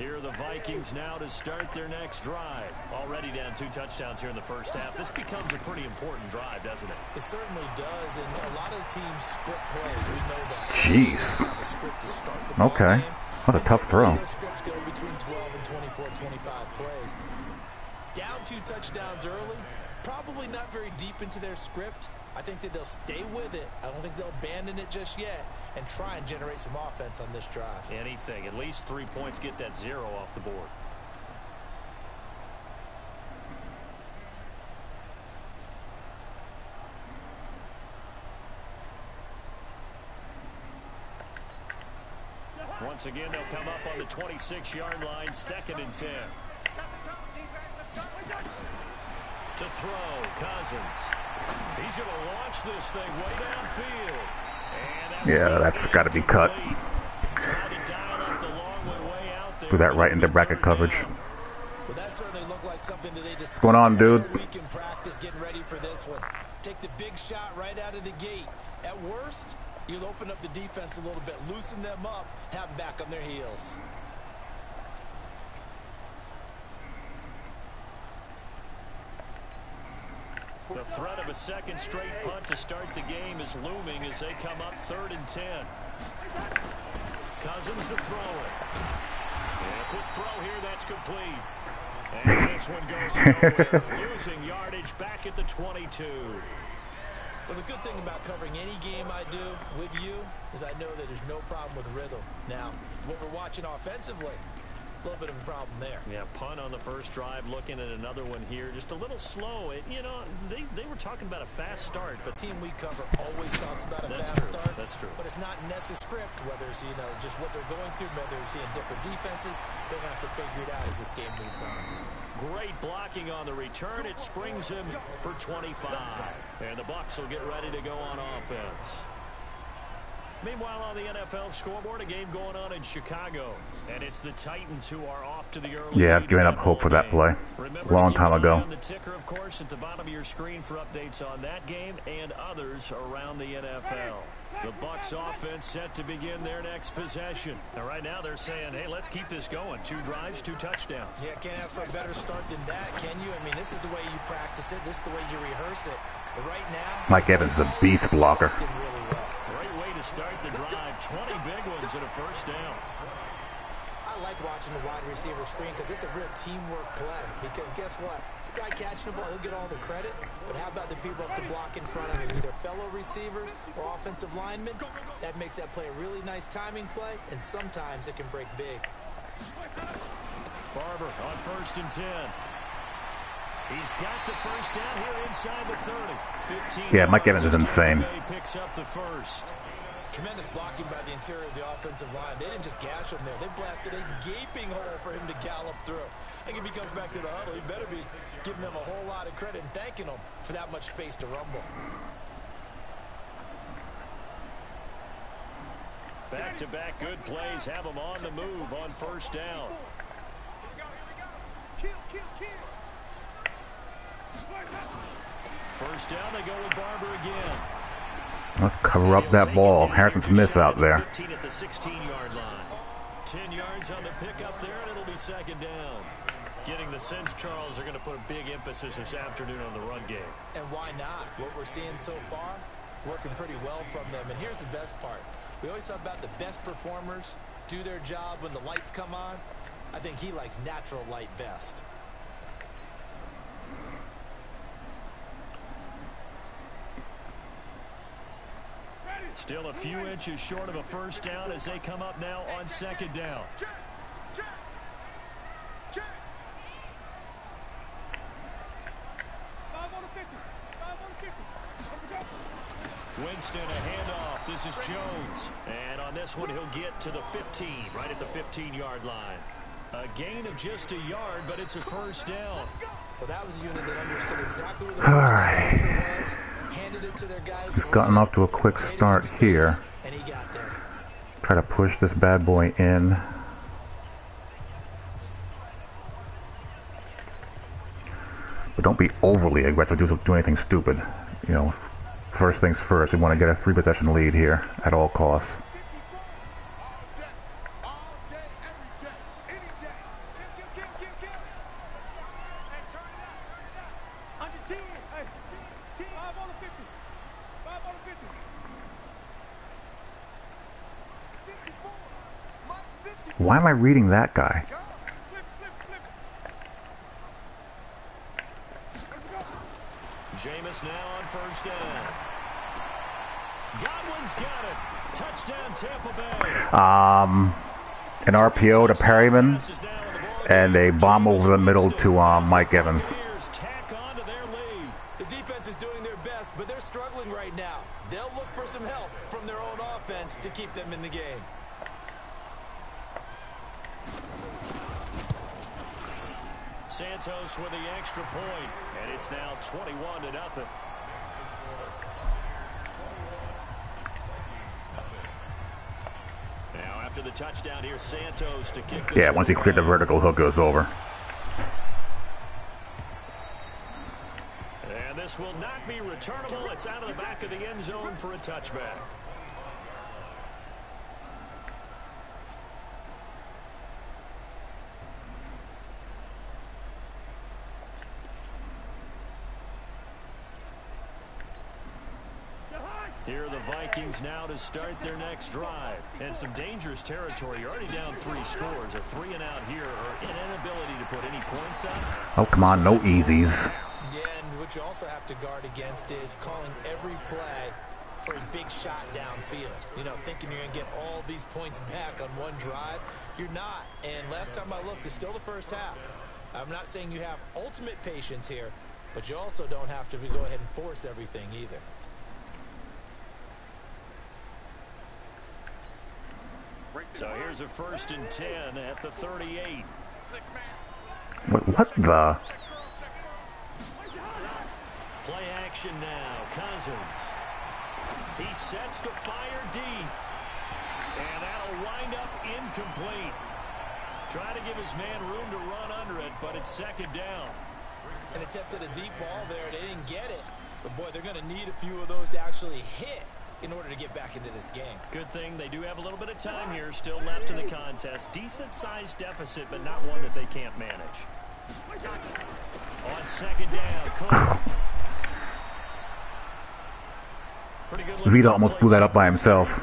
Here are the Vikings now to start their next drive. Already down 2 touchdowns here in the first half. This becomes a pretty important drive, doesn't it? It certainly does, and a lot of teams script plays. We know that. Jeez. Okay. What a tough throw. Scripts go between 12 and 24, 25 plays. Down 2 touchdowns early. Probably not very deep into their script. I think that they'll stay with it. I don't think they'll abandon it just yet and try and generate some offense on this drive. Anything. At least 3 points, get that 0 off the board. Once again, they'll come up on the 26-yard line, 2nd and 10. To throw, Cousins. He's going to launch this thing way downfield. Yeah, that's got to be cut. Threw that right into bracket coverage. Well, that certainly looked like something that they discussed. What's going on, dude? Week in practice, getting ready for this one. Take the big shot right out of the gate. At worst, you'll open up the defense a little bit, loosen them up, have them back on their heels. The threat of a second straight punt to start the game is looming as they come up 3rd and 10. Cousins to throw it. And a quick throw here, that's complete. And this one goes nowhere, losing yardage back at the 22. Well, the good thing about covering any game I do with you is I know that there's no problem with rhythm. Now, what we're watching offensively, a little bit of a problem there. Yeah, punt on the first drive, looking at another one here. Just a little slow. You know, they were talking about a fast start, but the team we cover always talks about a fast start. That's true. But it's not necessary script, whether it's, you know, just what they're going through, whether they're seeing different defenses. They're going to have to figure it out as this game moves on. Great blocking on the return. It springs him for 25. And the Bucs will get ready to go on offense. Meanwhile, on the NFL scoreboard, a game going on in Chicago. And it's the Titans who are off to the early. Yeah, I've given up hope for that play. Long time ago. On the ticker, of course, at the bottom of your screen for updates on that game and others around the NFL. The Bucs offense set to begin their next possession. And right now they're saying, hey, let's keep this going. 2 drives, 2 touchdowns. Yeah, can't ask for a better start than that, can you? I mean, this is the way you practice it. This is the way you rehearse it. But right now, Mike Evans is a beast blocker. Really well. Great way to start the drive. 20 big ones and a first down. I like watching the wide receiver screen because it's a real teamwork play. Because guess what? The guy catching the ball, he'll get all the credit. But how about the people up to block in front of him? Either fellow receivers or offensive linemen. That makes that play a really nice timing play, and sometimes it can break big. Barber on 1st and 10. He's got the first down here inside the 30. 15. Yeah, Mike Evans is insane. He picks up the first. Tremendous blocking by the interior of the offensive line. They didn't just gash him there. They blasted a gaping hole for him to gallop through. I think if he comes back to the huddle, he better be giving them a whole lot of credit and thanking them for that much space to rumble. Back-to-back good plays have them on the move on first down. First down, they go with Barber again. I'll cover up that ball. Harrison Smith out there. 15 at the 16-yard line. 10 yards on the pickup there, and it'll be 2nd down. Getting the sense, Charles, they're going to put a big emphasis this afternoon on the run game. And why not? What we're seeing so far, working pretty well from them. And here's the best part. We always talk about the best performers do their job when the lights come on. I think he likes natural light best. Still a few inches short of a first down as they come up now on 2nd down. Winston, a handoff. This is Jones. And on this one, he'll get to the 15, right at the 15-yard line. A gain of just a yard, but it's a first down. Well, that was a unit that understood exactly where the first down was. Handed it to their guy. Gotten off to a quick start here. And he got there. Try to push this bad boy in. But don't be overly aggressive. Do anything stupid. You know, first things first. We want to get a 3-possession lead here at all costs. Why am I reading that guy? Jameis now on first down. Godwin's got it. Touchdown, Tampa Bay. An RPO to Perryman and a bomb over the middle to Mike Evans. The defense is doing their best, but they're struggling right now. They'll look for some help from their own offense to keep them in the game. Santos with the extra point, and it's now 21-0. Now after the touchdown here, Santos to kick this. Yeah, once he cleared the vertical hook, goes over. And this will not be returnable. It's out of the back of the end zone for a touchback. Here are the Vikings now to start their next drive. And some dangerous territory. You're already down 3 scores. A 3-and-out here or an inability to put any points up. Oh, come on, no easies. Yeah, and what you also have to guard against is calling every play for a big shot downfield. You know, thinking you're going to get all these points back on one drive. You're not. And last time I looked, it's still the first half. I'm not saying you have ultimate patience here, but you also don't have to go ahead and force everything either. So here's a 1st and 10 at the 38. What the? Play action now. Cousins. He sets to fire deep. And that'll wind up incomplete. Trying to give his man room to run under it, but it's 2nd down. And attempted a deep ball there. They didn't get it. But, boy, they're going to need a few of those to actually hit in order to get back into this game. Good thing they do have a little bit of time here still left in the contest. Decent-sized deficit, but not one that they can't manage. On 2nd down, Vita almost blew that up by himself.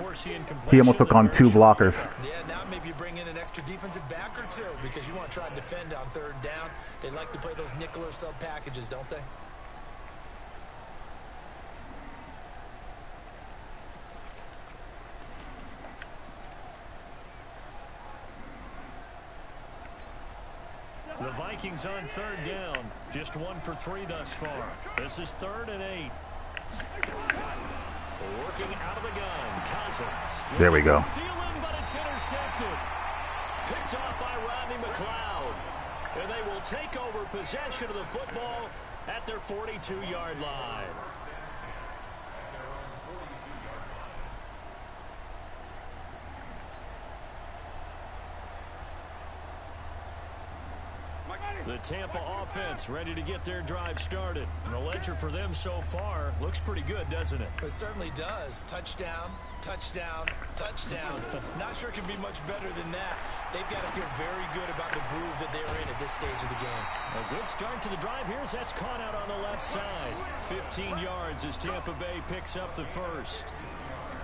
He almost took on 2 blockers. Yeah, now maybe you bring in an extra defensive back or 2 because you want to try and defend on 3rd down. They like to play those nickel or sub packages, don't they? The Vikings on 3rd down. Just 1 for 3 thus far. This is 3rd and 8. Working out of the gun. Cousins. There we go. Feeling, but it's intercepted. Picked off by Rodney McLeod. And they will take over possession of the football at their 42-yard line. The Tampa offense ready to get their drive started. And the ledger for them so far looks pretty good, doesn't it? It certainly does. Touchdown, touchdown, touchdown. Not sure it can be much better than that. They've got to feel very good about the groove that they're in at this stage of the game. A good start to the drive here as that's caught out on the left side. 15 yards as Tampa Bay picks up the first.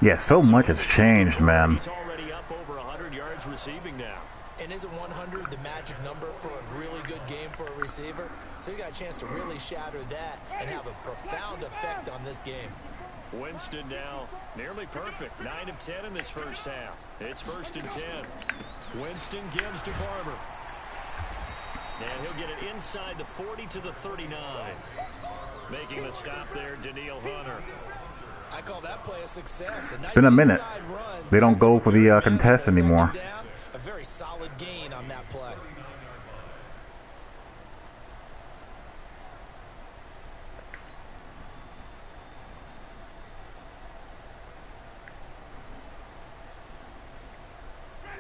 Yeah, so much has changed, man. He's already up over 100 yards receiving now. And isn't 100 the magic number for a really good game for a receiver? So you got a chance to really shatter that and have a profound effect on this game. Winston now nearly perfect. 9 of 10 in this first half. It's 1st and 10. Winston gives to Barber. And he'll get it inside the 40 to the 39. Making the stop there, Daniil Hunter. I call that play a success. It's been a minute. They don't go for the contest anymore. A very solid gain on that play.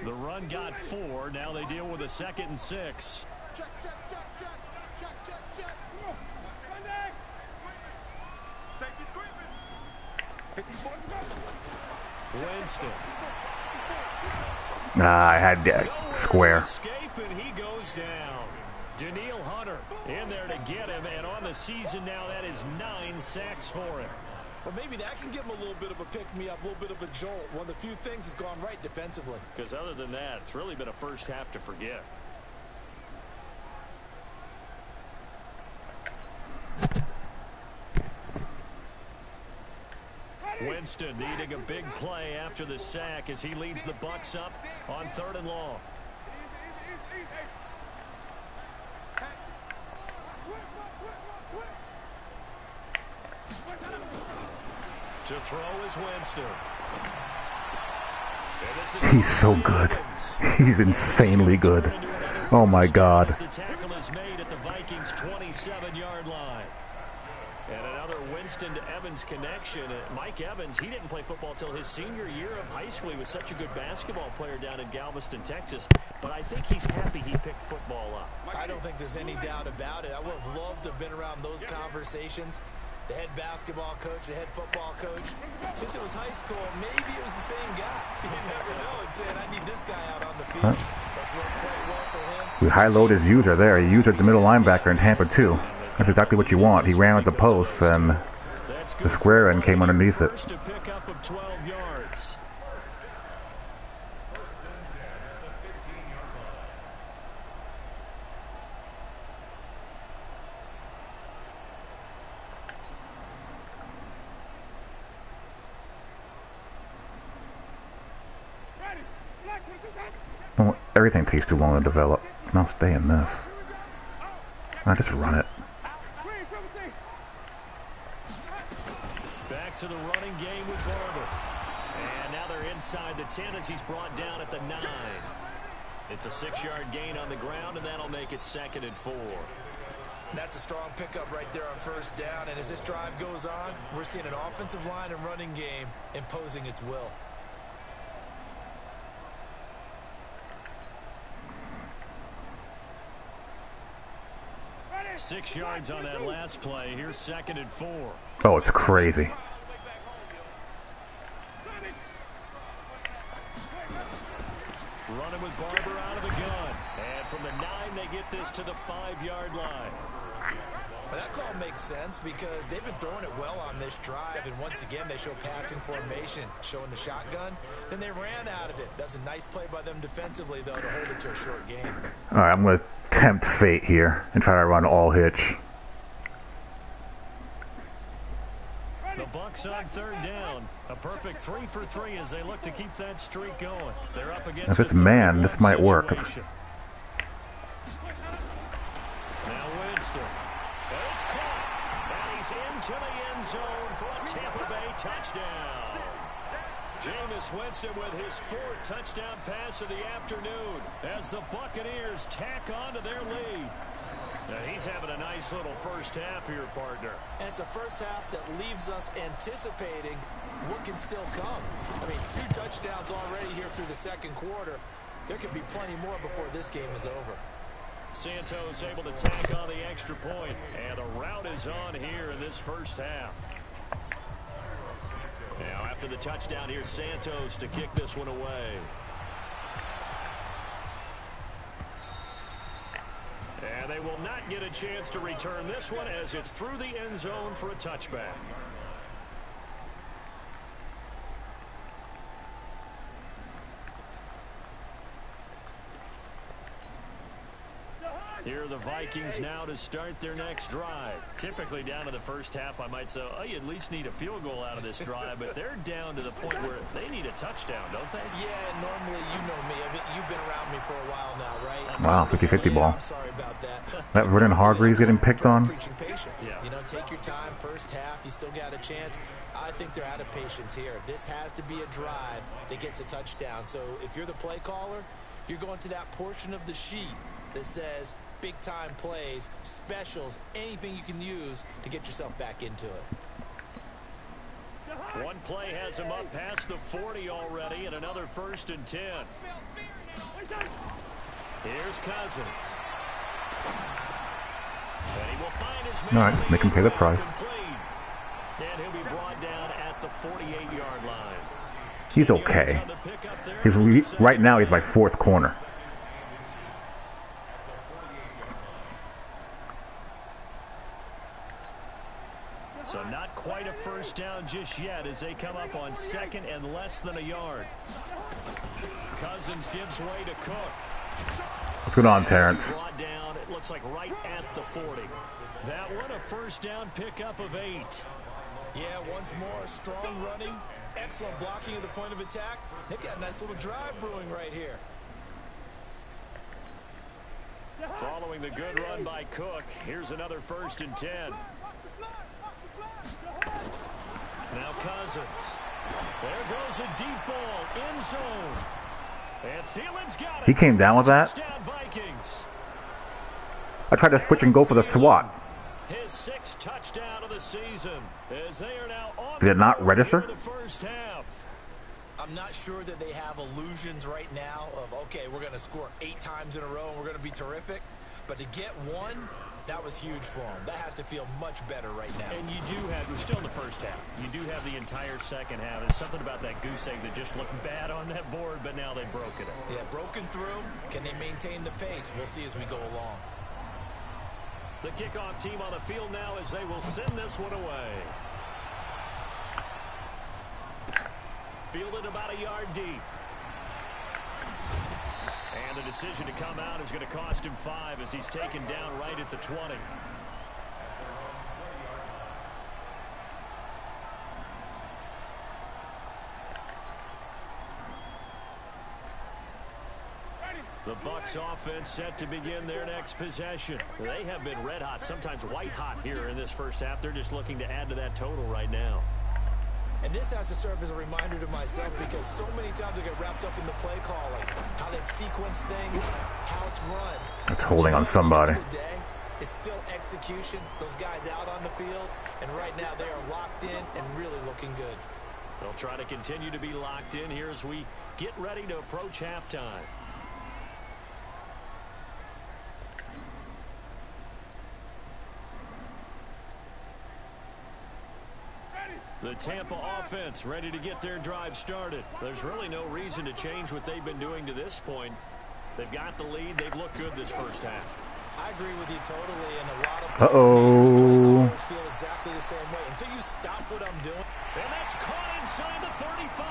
The run got 4. Now they deal with a 2nd and 6. Check. Winston. I had square. Escape and he goes down. Daniil Hunter in there to get him, and on the season now that is 9 sacks for him. Well, maybe that can give him a little bit of a pick-me-up, a little bit of a jolt. One of the few things that's gone right defensively. Because other than that, it's really been a first half to forget. Winston needing a big play after the sack as he leads the Bucs up on 3rd and long. To throw is Winston. He's so good. He's insanely good. Oh my God. The tackle is made at the Vikings' 27-yard line. And another Winston to Evans connection. Mike Evans, he didn't play football until his senior year of high school. He was such a good basketball player down in Galveston, Texas. But I think he's happy he picked football up. I don't think there's any doubt about it. I would have loved to have been around those conversations. The head basketball coach, the head football coach. Since it was high school, maybe it was the same guy. You never know. And saying, I need this guy out on the field. That's worked quite well for him. We high-load his user there. He used the middle linebacker in Tampa too. That's exactly what you want. He ran with the posts, and the square end came underneath it. First to pick up of 12 yards. Well, everything takes too long to develop. Now stay in this. I just run it. Back to the running game with Barber. And now they're inside the 10 as he's brought down at the 9. It's a 6-yard gain on the ground, and that'll make it 2nd and 4. That's a strong pickup right there on 1st down. And as this drive goes on, we're seeing an offensive line and running game imposing its will. Six yards on that last play. Here's 2nd and 4. Oh, it's crazy. Running with Barber out of the gun. And from the 9, they get this to the 5-yard line. Well, that call makes sense because they've been throwing it well on this drive. And once again, they show passing formation, showing the shotgun. Then they ran out of it. That's a nice play by them defensively, though, to hold it to a short game. All right, I'm going to tempt fate here and try to run all hitch. The Bucs on 3rd down. A perfect 3 for 3 as they look to keep that streak going. They're up against If it's man, this might work. Now Winston. It's caught. And he's into the end zone for a Tampa Bay touchdown. Jameis Winston with his 4th touchdown pass of the afternoon as the Buccaneers tack on to their lead. Now he's having a nice little first half here, partner. And it's a first half that leaves us anticipating what can still come. I mean, 2 touchdowns already here through the 2nd quarter. There could be plenty more before this game is over. Santos able to tack on the extra point, and the route is on here in this first half. Now after the touchdown, here's Santos to kick this one away. And they will not get a chance to return this one as it's through the end zone for a touchback. Here are the Vikings now to start their next drive. Typically down to the first half, I might say, oh, you at least need a field goal out of this drive, but they're down to the point where they need a touchdown, don't they? Yeah, normally, you know me. I mean, you've been around me for a while now, right? Wow, 50-50 ball. I'm sorry about that. That Vernon Hargreaves getting picked on. Preaching patience. Yeah. You know, take your time. First half, you still got a chance. I think they're out of patience here. This has to be a drive that gets a touchdown. So if you're the play caller, you're going to that portion of the sheet that says big-time plays, specials, anything you can use to get yourself back into it. One play has him up past the 40 already, and another 1st and 10. Here's Cousins. And he will find his man. All right, make him pay the price. And he'll be brought down at the 48-yard line. He's okay. Right now, he's my 4th corner. So not quite a first down just yet as they come up on 2nd and less than a yard. Cousins gives way to Cook. What's going on, Terrence? Brought down, it looks like right at the 40. That one a first down pickup of 8. Yeah, once more, strong running, excellent blocking at the point of attack. They've got a nice little drive brewing right here. Following the good run by Cook, here's another 1st and 10. Now Cousins. There goes a deep ball, end zone. And Thielen's got it. He came down with that? Touchdown, Vikings. I tried to switch and go for the SWAT. His 6th touchdown of the season as they are now on. Did it not register? The first half. I'm not sure that they have illusions right now of, okay, we're going to score 8 times in a row and we're going to be terrific. But to get one, that was huge for them. That has to feel much better right now. And you do have, we're still in the first half. You do have the entire second half. There's something about that goose egg that just looked bad on that board, but now they've broken it. Yeah, broken through. Can they maintain the pace? We'll see as we go along. The kickoff team on the field now as they will send this one away. Fielded about a yard deep. And the decision to come out is going to cost him 5 as he's taken down right at the 20. The Bucs offense set to begin their next possession. They have been red hot, sometimes white hot here in this first half. They're just looking to add to that total right now. And this has to serve as a reminder to myself because so many times I get wrapped up in the play calling, how they've sequenced things, how it's run. It's holding on somebody. It's still execution. Those guys out on the field, and right now they are locked in and really looking good. They'll try to continue to be locked in here as we get ready to approach halftime. The Tampa offense ready to get their drive started. There's really no reason to change what they've been doing to this point. They've got the lead. They've looked good this first half. I agree with you totally, and a lot of players feel exactly the same way. Until you stop what I'm doing. And that's caught inside the 35.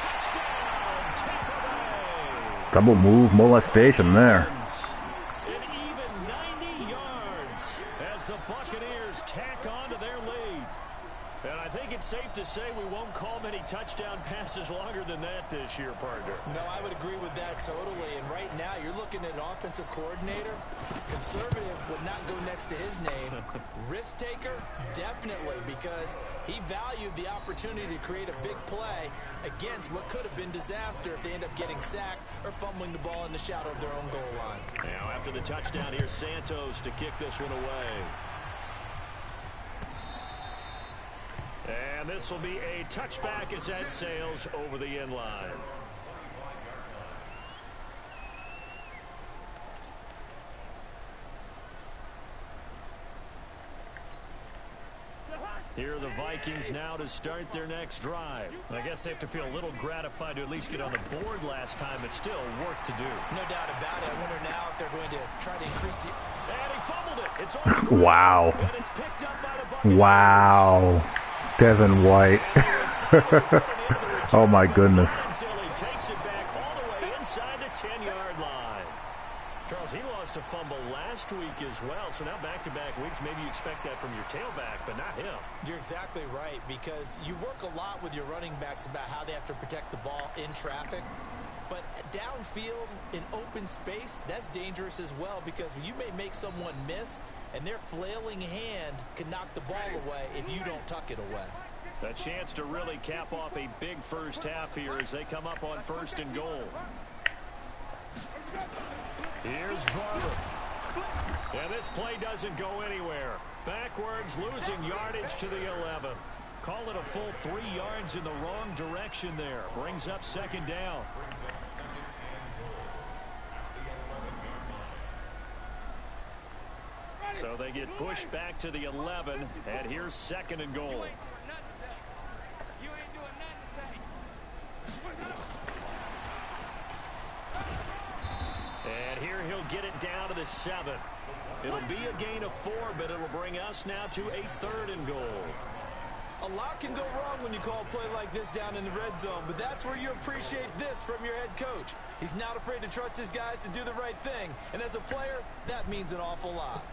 Touchdown, Tampa Bay. Double move molestation there. An even 90 yards as the Buccaneers tack on to their lead. And I think it's safe to say we won't call many touchdown passes longer than that this year, partner. No, I would agree with that totally. And right now, you're looking at an offensive coordinator. Conservative would not go next to his name. Risk taker, definitely, because he valued the opportunity to create a big play against what could have been disaster if they end up getting sacked or fumbling the ball in the shadow of their own goal line. Now, after the touchdown, here's Santos to kick this one away. And this will be a touchback as that sails over the end line. Here are the Vikings now to start their next drive. I guess they have to feel a little gratified to at least get on the board last time, but still work to do. No doubt about it. I wonder now if they're going to try to increase the... And he fumbled it. It's on. Wow. And it's picked up by the Buccaneers. Wow. Devin White. Oh my goodness. Until he takes it back all the way inside the 10-yard line. Charles, he lost a fumble last week as well, so now back-to-back weeks, maybe you expect that from your tailback, but not him. You're exactly right, because you work a lot with your running backs about how they have to protect the ball in traffic. But downfield, in open space, that's dangerous as well, because you may make someone miss, and their flailing hand can knock the ball away if you don't tuck it away. A chance to really cap off a big first half here as they come up on 1st and goal. Here's Barber. And this play doesn't go anywhere. Backwards, losing yardage to the 11. Call it a full 3 yards in the wrong direction there. Brings up 2nd down. So they get pushed back to the 11, and here's 2nd and goal. And here he'll get it down to the 7. It'll be a gain of 4, but it'll bring us now to a 3rd and goal. A lot can go wrong when you call a play like this down in the red zone, but that's where you appreciate this from your head coach. He's not afraid to trust his guys to do the right thing, and as a player, that means an awful lot.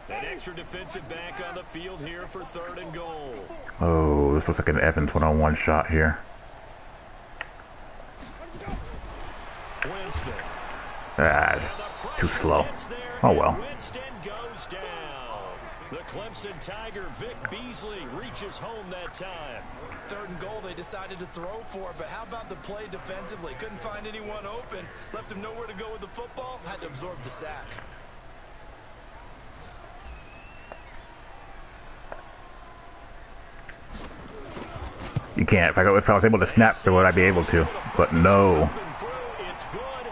An extra defensive back on the field here for 3rd and goal. Oh, this looks like an Evans one-on-one shot here. Winston. Ah, too slow. Oh well. Winston goes down. The Clemson Tiger, Vic Beasley, reaches home that time. 3rd and goal, they decided to throw for it, but how about the play defensively? Couldn't find anyone open, left him nowhere to go with the football, had to absorb the sack. You can't. If I was able to snap through it, I'd be able to. But no. It's good.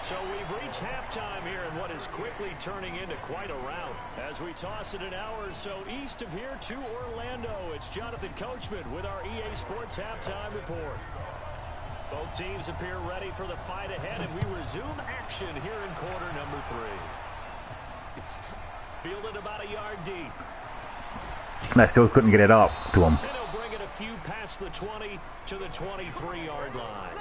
So we've reached halftime here in what is quickly turning into quite a rout. As we toss it an hour or so east of here to Orlando, it's Jonathan Coachman with our EA Sports Halftime Report. Both teams appear ready for the fight ahead, and we resume action here in quarter number 3. Fielded about a yard deep. And I still couldn't get it up to him. And he'll bring it a few past the 20 to the 23-yard line.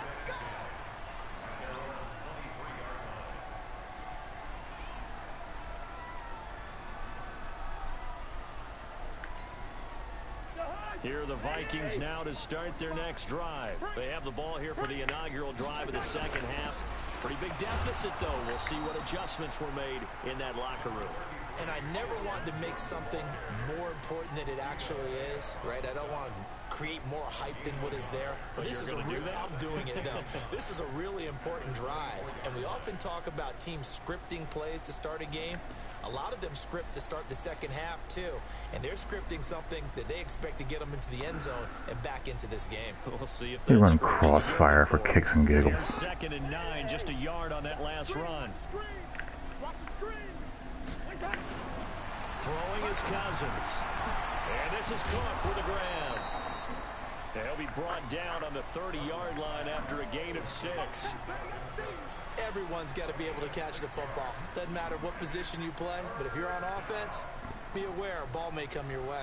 Here are the Vikings now to start their next drive. They have the ball here for the inaugural drive of the second half. Pretty big deficit, though. We'll see what adjustments were made in that locker room. And I never want to make something more important than it actually is, right? I don't want to create more hype than what is there. But this is I'm doing it, though. This is a really important drive. And we often talk about teams scripting plays to start a game. A lot of them script to start the second half, too. And they're scripting something that they expect to get them into the end zone and back into this game. We'll see if they run crossfire for kicks and giggles. 2nd and 9, just a yard on that last run. Throwing is Cousins. And this is Cook with the grab. And he'll be brought down on the 30-yard line after a gain of 6. Everyone's got to be able to catch the football. Doesn't matter what position you play, but if you're on offense, be aware a ball may come your way.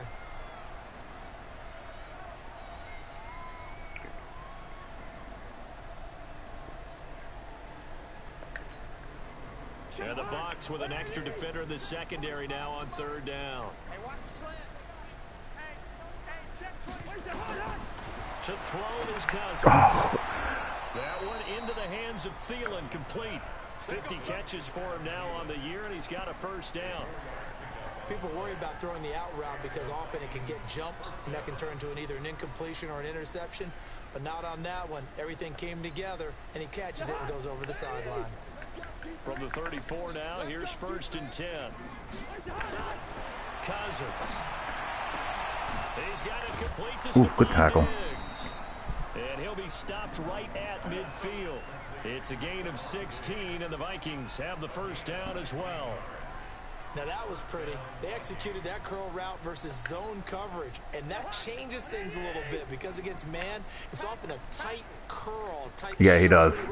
And the Bucs with an extra defender in the secondary now on 3rd down. To throw is Cousins. That one into the hands of Thielen, complete. 50 catches for him now on the year, and he's got a 1st down. People worry about throwing the out route because often it can get jumped, and that can turn into either an incompletion or an interception. But not on that one. Everything came together, and he catches it and goes over the sideline. From the 34 now, here's 1st and 10. Cousins. He's got it complete to good tackle. And he'll be stopped right at midfield. It's a gain of 16, and the Vikings have the 1st down as well. Now that was pretty. They executed that curl route versus zone coverage, and that changes things a little bit because against man, it's often a tight curl, yeah, he does.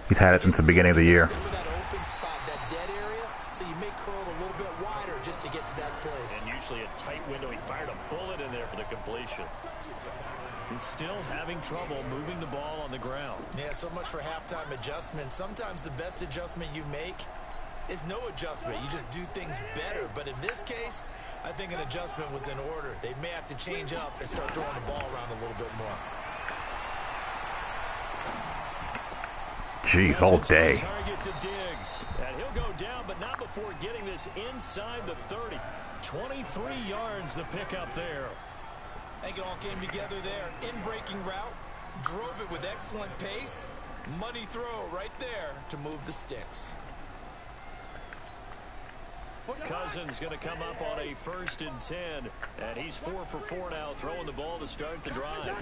He's had it since the beginning of the year. That open spot, that dead area, so you may curl it a little bit wider just to get to that place. And usually a tight window. He fired a bullet in there for the completion. He's still having trouble moving the ball on the ground. Yeah, so much for halftime adjustment. Sometimes the best adjustment you make is no adjustment. You just do things better. But in this case, I think an adjustment was in order. They may have to change up and start throwing the ball around a little bit more. Jeez, all day. Target to Diggs. And he'll go down, but not before getting this inside the 30. 23 yards the pickup there. I think it all came together there. In-breaking route, drove it with excellent pace. Money throw right there to move the sticks. Cousins going to come up on a 1st and 10, and he's 4 for 4 now, throwing the ball to start the drive.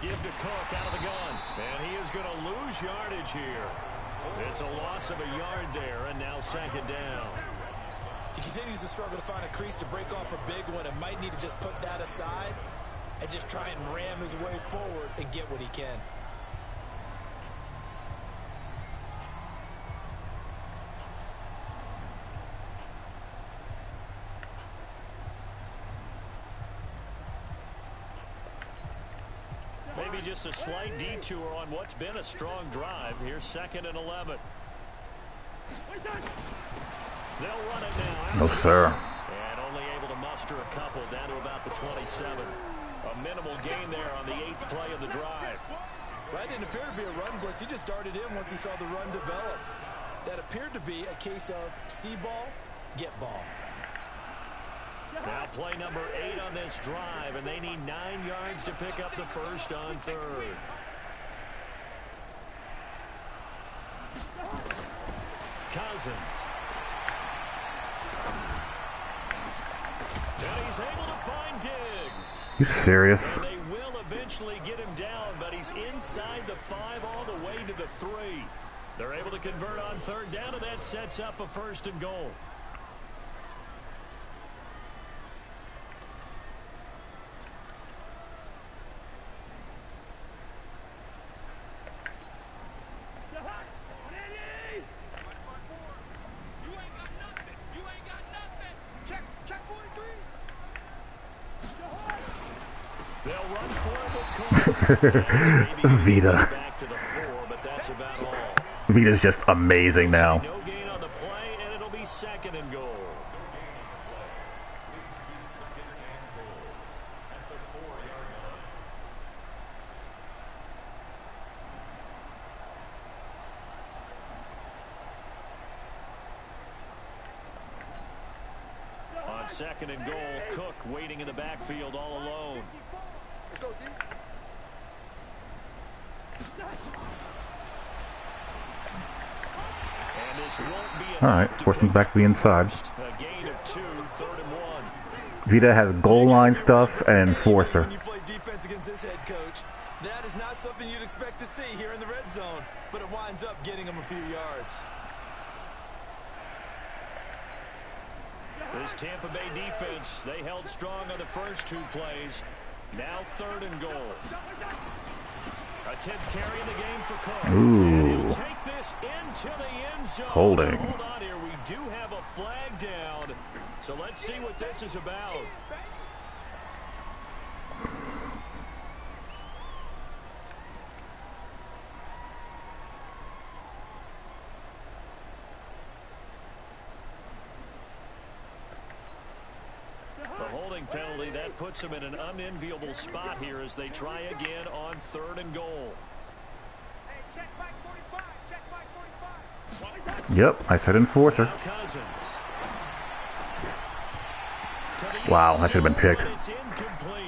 Give to Cook out of the gun, and he is going to lose yardage here. It's a loss of a yard there, and now 2nd down. He continues to struggle to find a crease to break off a big one, and might need to just put that aside and just try and ram his way forward and get what he can. Maybe just a slight detour on what's been a strong drive. Here's 2nd and 11. They'll run it now. No, sir. And only able to muster a couple down to about the 27. A minimal gain there on the 8th play of the drive. That didn't appear to be a run blitz. He just darted in once he saw the run develop. That appeared to be a case of see ball, get ball. Now play number 8 on this drive, and they need 9 yards to pick up the first on 3rd. Cousins. And he's able to find Diggs. You serious? And they will eventually get him down, but he's inside the 5 all the way to the 3. They're able to convert on 3rd down, and that sets up a 1st and goal. Vita. Vita's just amazing now. No gain on the play, and it'll be 2nd and goal. On 2nd and goal, Cook waiting in the backfield all alone. Let's go, D. All right, force him back to the inside. Vita has goal line stuff and enforcer. When you play defense against this head coach, that is not something you'd expect to see here in the red zone, but it winds up getting him a few yards. This Tampa Bay defense, they held strong on the first 2 plays. Now 3rd and goal. A 10th carry in the game for Cook. Ooh. Take this into the end zone. Holding. Hold on here. We do have a flag down. So let's see what this is about. Penalty that puts them in an unenviable spot here as they try again on 3rd and goal. Yep, I said enforcer. Wow, that should have been picked. It's incomplete.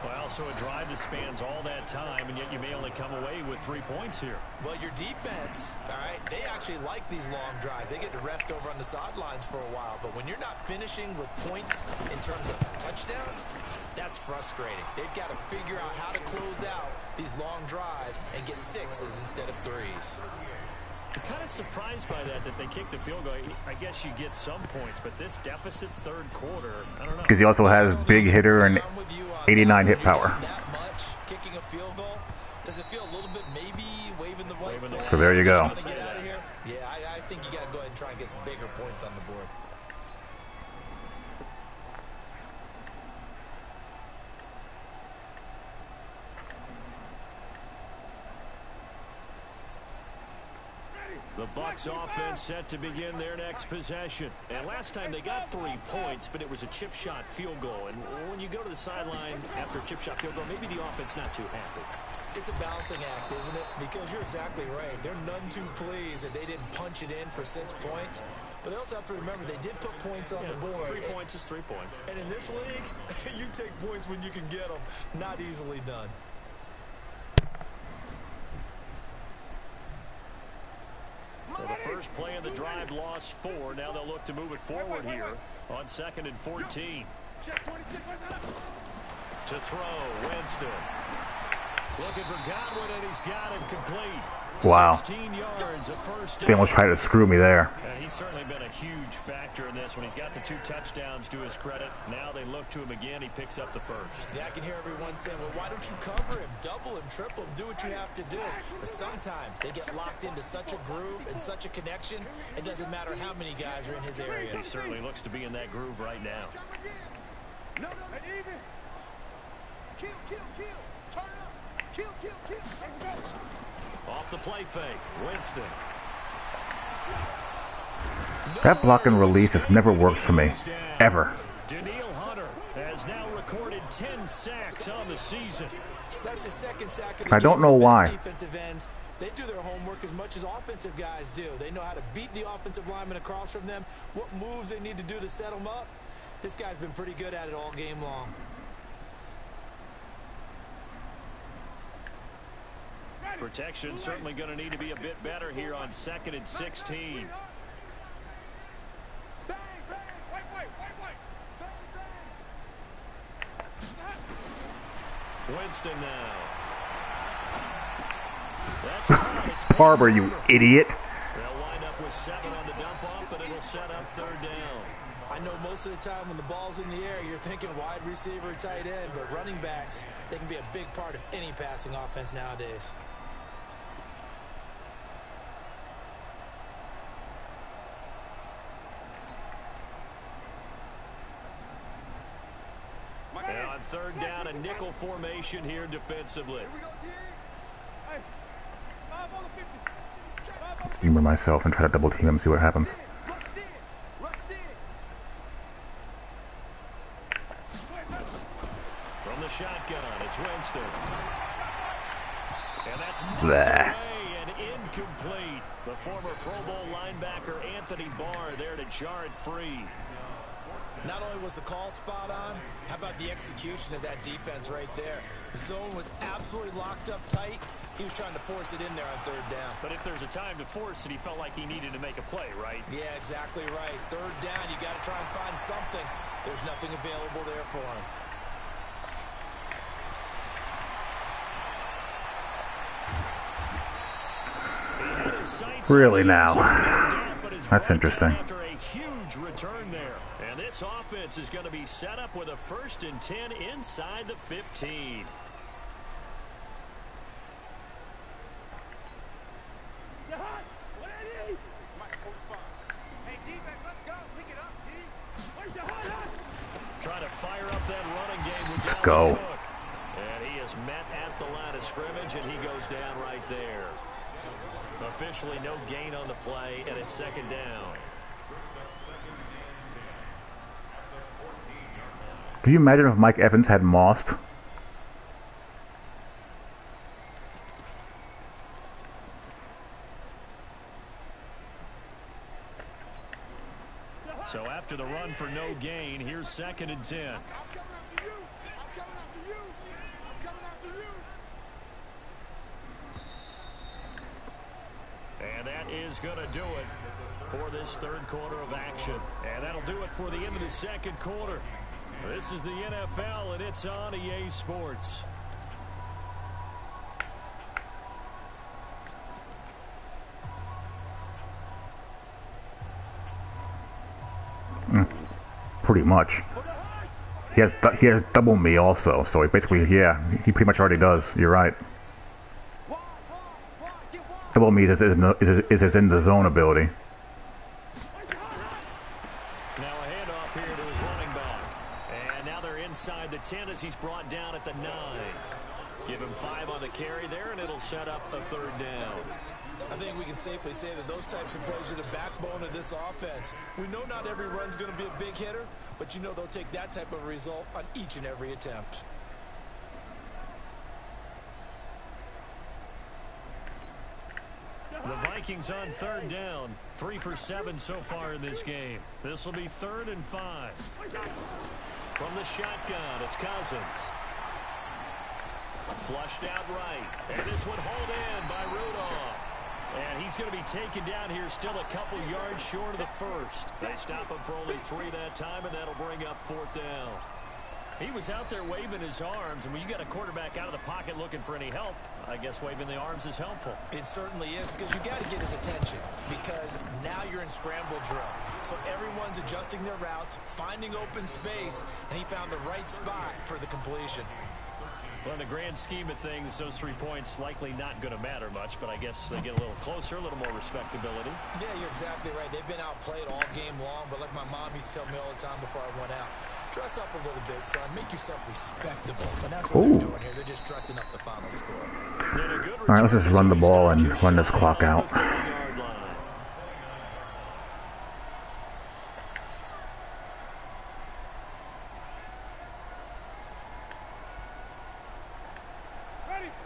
Well, so a drive that spans all that time, and yet you may only come away with 3 points here. Well, your defense, all right, they actually like these long drives. They get to rest over on the sidelines for a while. But when you're not finishing with points in terms of touchdowns, that's frustrating. They've got to figure out how to close out these long drives and get 6s instead of 3s. I'm kind of surprised by that they kicked the field goal. I guess you get some points, but this deficit 3rd quarter, I don't know. Because he also has big hitter and 89 hit power. That much kicking a field goal, does it feel a little bit maybe waving the white flag? So there you go. Get out of here? Yeah, I think you got to go ahead and try and get some bigger points on the board. The Bucs offense set to begin their next possession. And last time they got 3 points, but it was a chip shot field goal. And when you go to the sideline after a chip shot field goal, maybe the offense not too happy. It's a balancing act, isn't it? Because you're exactly right. They're none too pleased that they didn't punch it in for 6 points. But they also have to remember they did put points on the board. 3 points is 3 points. And in this league, you take points when you can get them. Not easily done. Well, the first play of the drive lost 4. Now they'll look to move it forward here on 2nd and 14. To throw, Winston. Looking for Godwin, and he's got him complete. Wow. 16 yards, a first down. They almost tried to screw me there. And he's certainly been a huge factor in this when he's got the 2 touchdowns to his credit. Now they look to him again. He picks up the first. Yeah, I can hear everyone saying, well, why don't you cover him, double him, triple him, do what you have to do. But sometimes they get locked into such a groove and such a connection, it doesn't matter how many guys are in his area. He certainly looks to be in that groove right now. No, and even. Kill. Turn up. Kill. play fake. Winston. That block and release just never works for me. Ever. Daniil Hunter has now recorded 10 sacks on the season. That's his second sack of the I don't game know for the why. defensive ends. They do their homework as much as offensive guys do. They know how to beat the offensive lineman across from them, what moves they need to do to set them up. This guy's been pretty good at it all game long. Protection certainly going to need to be a bit better here on 2nd and 16. Winston now. That's Barber, you idiot. They'll wind up with 7 on the dump off, but it'll set up 3rd down. I know most of the time when the ball's in the air, you're thinking wide receiver, tight end, but running backs, they can be a big part of any passing offense nowadays. And on 3rd down, a nickel formation here defensively. Humor myself and try to double team him, see what happens. From the shotgun, it's Winston. And that's Blah. and incomplete. The former Pro Bowl linebacker Anthony Barr there to jar it free. Not only was the call spot on, how about the execution of that defense right there? The zone was absolutely locked up tight. He was trying to force it in there on 3rd down. But if there's a time to force it, he felt like he needed to make a play, right? Yeah, exactly right. 3rd down, you got to try and find something. There's nothing available there for him. Really now? That's interesting. After a huge return there. And this offense is going to be set up with a 1st and 10 inside the 15. Trying to fire up that running game with Let's go. Cook. And he is met at the line of scrimmage, and he goes down right there. Officially no gain on the play, and it's 2nd down. Can you imagine if Mike Evans had mossed? So after the run for no gain, here's 2nd and 10. And that is going to do it for this 3rd quarter of action. And that'll do it for the end of the 2nd quarter. This is the NFL, and it's on EA Sports. Pretty much. He has double me also, so he basically, yeah, he pretty much already does. You're right. Double me is his in the zone ability. Now a handoff here to his running back. And now they're inside the 10 as he's brought down at the 9. Give him 5 on the carry there, and it'll set up a 3rd down. I think we can safely say that those types of plays are the backbone of this offense. We know not every run's going to be a big hitter, but you know they'll take that type of result on each and every attempt. The Vikings on 3rd down. 3 for 7 so far in this game. This will be 3rd and 5. From the shotgun, it's Cousins. Flushed out right. And this one hauled in by Rudolph. And he's going to be taken down here still a couple yards short of the 1st. They stop him for only 3 that time, and that'll bring up 4th down. He was out there waving his arms, and when you got a quarterback out of the pocket looking for any help, I guess waving the arms is helpful. It certainly is, because you got to get his attention, because now you're in scramble drill. So everyone's adjusting their routes, finding open space, and he found the right spot for the completion. Well, in the grand scheme of things, those 3 points likely not going to matter much, but I guess they get a little closer, a little more respectability. Yeah, you're exactly right. They've been outplayed all game long, but like my mom used to tell me all the time before I went out, Dress up a little bit, son. Make yourself respectable. And that's what they're doing here. They're just dressing up the final score. All right, let's just run the ball and run this clock out.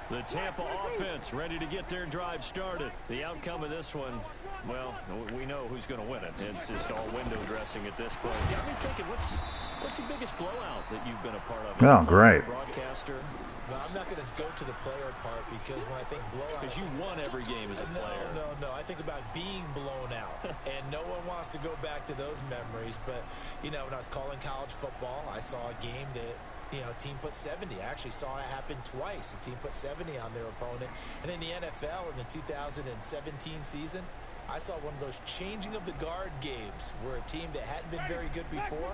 The Tampa offense ready to get their drive started. The outcome of this one, well, we know who's going to win it. It's just all window dressing at this point. Got me thinking, what's the biggest blowout that you've been a part of? Oh, great. Broadcaster. No, I'm not going to go to the player part because when I think blowout... Because you won every game as a player. No. I think about being blown out. And no one wants to go back to those memories. But, you know, when I was calling college football, I saw a game that... You know, team put 70. I actually saw it happen twice. A team put 70 on their opponent. And in the NFL, in the 2017 season, I saw one of those changing of the guard games where a team that hadn't been very good before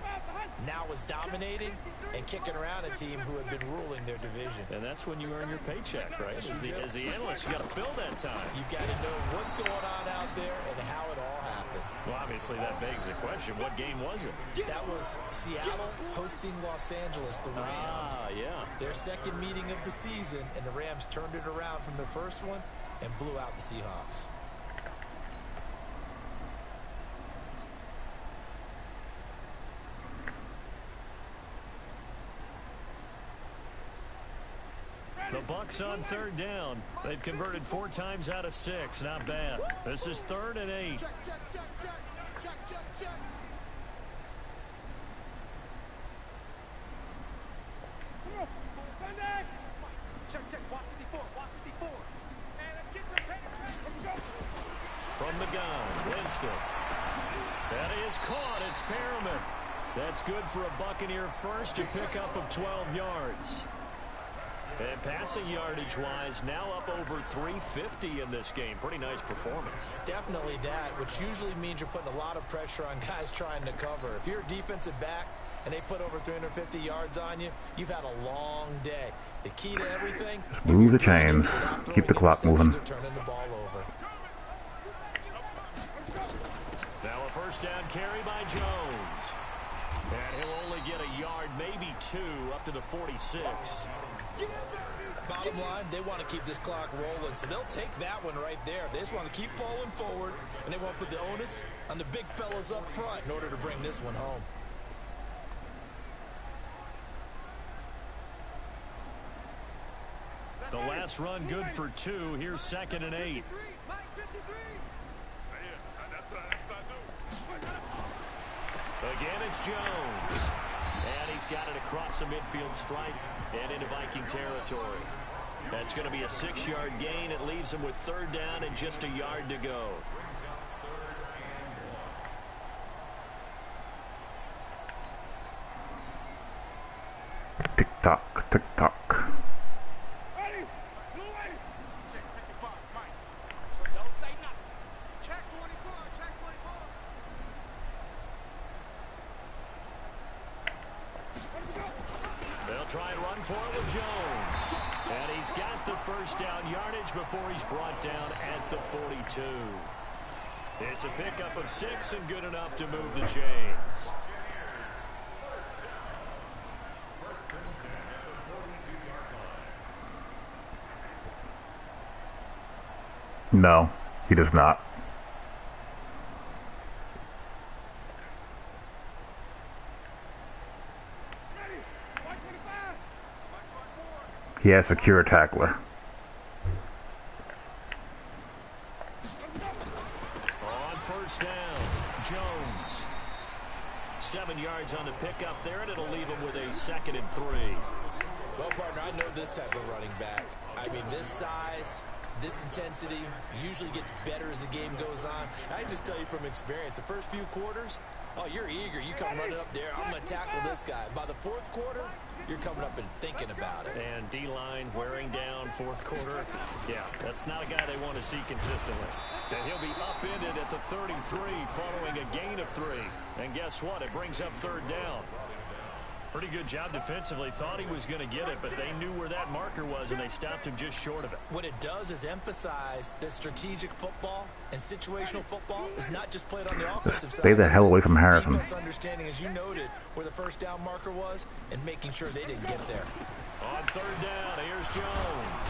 now was dominating and kicking around a team who had been ruling their division. And that's when you earn your paycheck, right? As the analyst, you got to fill that time. You've got to know what's going on out there and how it all happened. Well, obviously, that begs the question, what game was it? That was Seattle hosting Los Angeles, the Rams. Yeah. Their second meeting of the season, and the Rams turned it around from their first one and blew out the Seahawks. The Bucs on third down. They've converted 4 times out of 6. Not bad. This is 3rd and 8. Check. Walk 54. And let's get some penetration. From the gun, Winston. That is caught. It's Perriman. That's good for a Buccaneer first, a pickup of 12 yards. And passing yardage-wise, now up over 350 in this game. Pretty nice performance. Definitely that, which usually means you're putting a lot of pressure on guys trying to cover. If you're a defensive back and they put over 350 yards on you, you've had a long day. The key to everything... Just move the chains. Keep the clock moving. Turning the ball over. Now a first down carry by Jones. And he'll only get a yard, maybe 2, up to the 46. Bottom line, they want to keep this clock rolling, so they'll take that one right there. They just want to keep falling forward, and they won't put the onus on the big fellas up front in order to bring this one home. The last run good for 2. Here's 2nd and 8. Again, it's Jones. And he's got it across the midfield stripe and into Viking territory. That's going to be a 6-yard gain. It leaves him with 3rd down and just a yard to go. Tick-tock, tick-tock. Try and run for it with Jones. And he's got the first down yardage before he's brought down at the 42. It's a pickup of 6 and good enough to move the chains. No, he does not. He has secure tackler. On first down, Jones. 7 yards on the pickup there, and it'll leave him with a 2nd and 3. Well, partner, I know this type of running back. I mean, this size, this intensity usually gets better as the game goes on. I just tell you from experience, the first few quarters, oh, you're eager. You come running up there, I'm going to tackle this guy. By the 4th quarter, you're coming up and thinking about it. And D-line wearing down 4th quarter. Yeah, that's not a guy they want to see consistently. And he'll be upended at the 33 following a gain of 3. And guess what? It brings up 3rd down. Pretty good job defensively. Thought he was going to get it, but they knew where that marker was, and they stopped him just short of it. What it does is emphasize that strategic football and situational football is not just played on the offensive side. Stay the hell away from Harrison. Defense understanding, as you noted, where the first down marker was and making sure they didn't get there. On third down, here's Jones.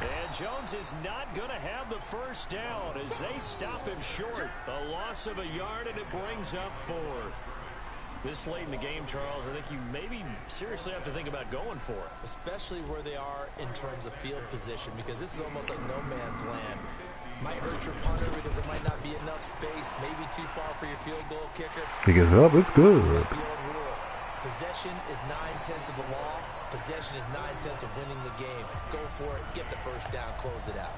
And Jones is not going to have the first down as they stop him short. A loss of a yard, and it brings up fourth. This late in the game, Charles, I think you maybe seriously have to think about going for it. Especially where they are in terms of field position, because this is almost like no man's land. Might hurt your punter because there might not be enough space, maybe too far for your field goal kicker. Pick it up, it's good. The old rule, possession is 9/10 of the law. Possession is 9/10 of winning the game. Go for it, get the first down, close it out.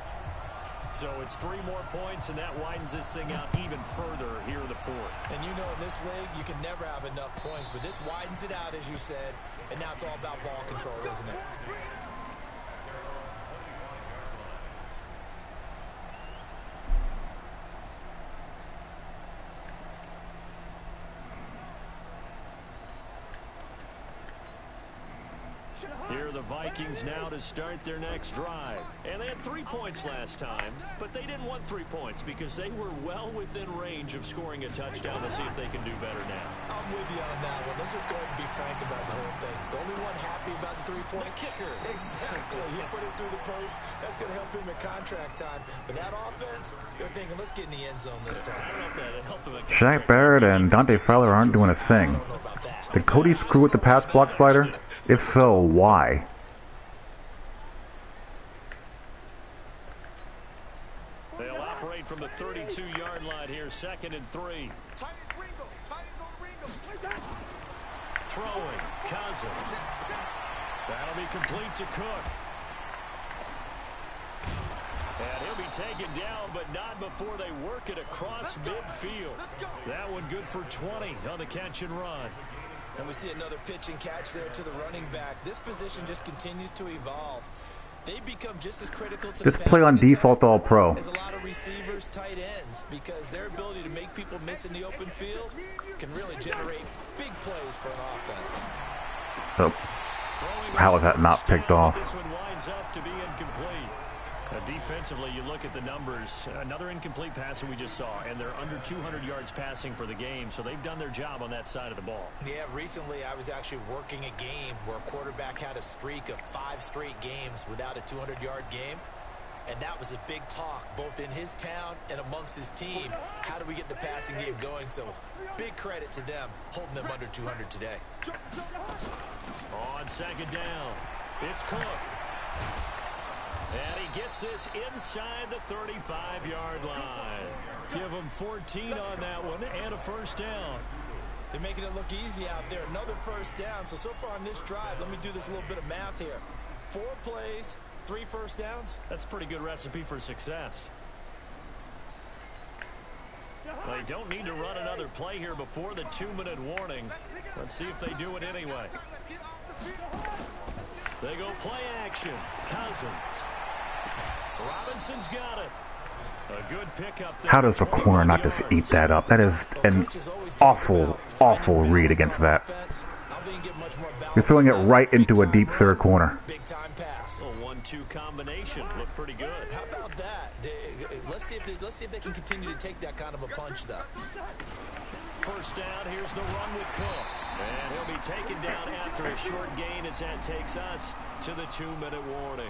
So it's 3 more points, and that widens this thing out even further here in the fourth. And you know, in this league, you can never have enough points, but this widens it out, as you said, and now it's all about ball control, isn't it? Here are the Vikings now to start their next drive. And they had 3 points last time, but they didn't want 3 points because they were well within range of scoring a touchdown. Let's see if they can do better now. I'm with you on that one. Let's just go ahead and be frank about the whole thing. The only one happy about the 3-point kicker. Exactly. He put it through the post. That's going to help him at contract time. But that offense, you're thinking, let's get in the end zone this time. I don't know if that helped him at Shaq Barrett and Dante Fowler aren't doing a thing. Did Cody screw with the pass block slider? If so, why? They'll operate from the 32-yard line here, 2nd and 3. Throwing, Cousins. That'll be complete to Cook. And he'll be taken down, but not before they work it across midfield. That one good for 20 on the catch and run. And we see another pitch and catch there to the running back. This position just continues to evolve. They become just as critical to Just the play on default all pro. as a lot of receivers, tight ends, because their ability to make people miss in the open field can really generate big plays for an offense. So, how is that not picked off? This one winds up to be incomplete. Defensively, you look at the numbers. Another incomplete pass that we just saw, and they're under 200 yards passing for the game, so they've done their job on that side of the ball. Yeah, recently I was actually working a game where a quarterback had a streak of 5 straight games without a 200-yard game, and that was a big talk, both in his town and amongst his team. How do we get the passing game going? So big credit to them, holding them under 200 today. On 2nd down, it's Cook. And he gets this inside the 35-yard line. Give him 14 on that one and a first down. They're making it look easy out there. Another first down. So far on this drive, let me do this little bit of math here. 4 plays, 3 first downs. That's a pretty good recipe for success. Well, they don't need to run another play here before the 2-minute warning. Let's see if they do it anyway. They go play action. Cousins. Robinson's got it. A good pickup there. How does the corner not just eat that up? That is an awful, awful read against that. You're throwing it right into a deep third corner. Big time pass. A 1-2 combination. Looked pretty good. How about that? Let's see if they can continue to take that kind of a punch, though. First down, here's the run with Cook. And he'll be taken down after a short gain as that takes us to the 2-minute warning.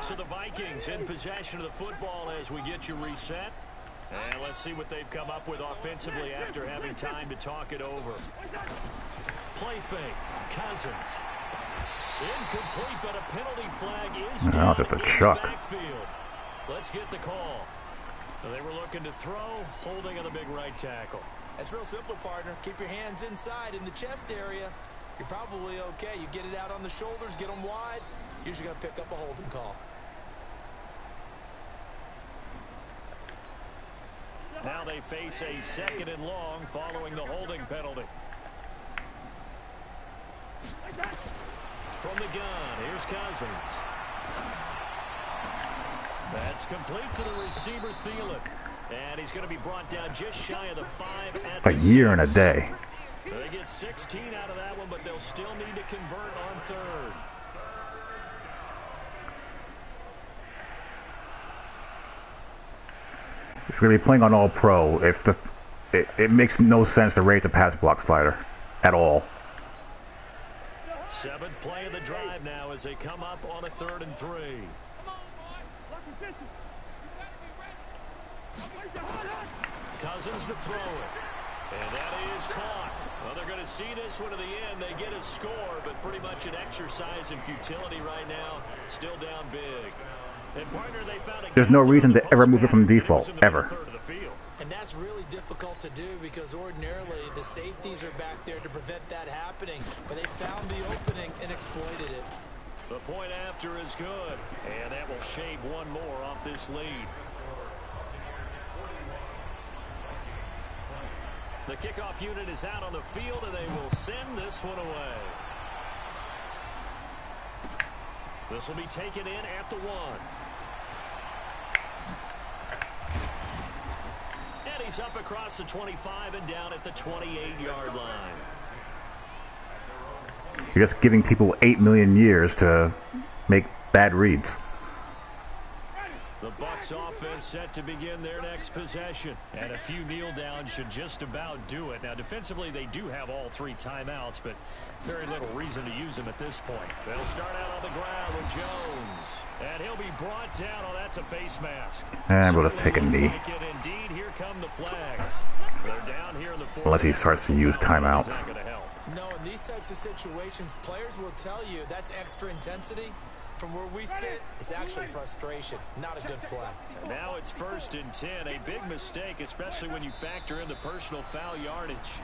So the Vikings in possession of the football as we get you reset. And let's see what they've come up with offensively after having time to talk it over. Play fake. Cousins. Incomplete, but a penalty flag is down That's a in the chuck. backfield. Let's get the call. They were looking to throw, holding on the big right tackle. That's real simple, partner. Keep your hands inside in the chest area. You're probably okay. You get it out on the shoulders, get them wide. Usually going to pick up a holding call. Now they face a 2nd and long following the holding penalty. From the gun, here's Cousins. That's complete to the receiver, Thielen. And he's going to be brought down just shy of the 5 at the 6. A year and a day. They get 16 out of that one, but they'll still need to convert on 3rd. It's going to be playing on all pro. If it makes no sense to raise the pass block slider at all. 7th play of the drive now as they come up on a 3rd and 3. Cousins to throw it. And that is caught. Well, they're going to see this one to the end. They get a score, but pretty much an exercise in futility right now. Still down big. And partner, they found There's no reason to ever move it from default, ever. And that's really difficult to do because ordinarily the safeties are back there to prevent that happening. But they found the opening and exploited it. The point after is good. And that will shave one more off this lead. The kickoff unit is out on the field, and they will send this one away. This will be taken in at the 1. And he's up across the 25 and down at the 28-yard line. You're just giving people 8 million years to make bad reads. The Bucs offense set to begin their next possession. And a few kneel downs should just about do it. Now, defensively, they do have all 3 timeouts, but very little reason to use them at this point. They'll start out on the ground with Jones. And he'll be brought down. Oh, that's a face mask. And we'll just take a knee. Indeed, here come the flags. They're down here in the 4th. Unless he starts to use timeouts. No, in these types of situations, players will tell you that's extra intensity. From where we sit, it's actually frustration, not a good play. And now it's 1st and 10, a big mistake, especially when you factor in the personal foul yardage.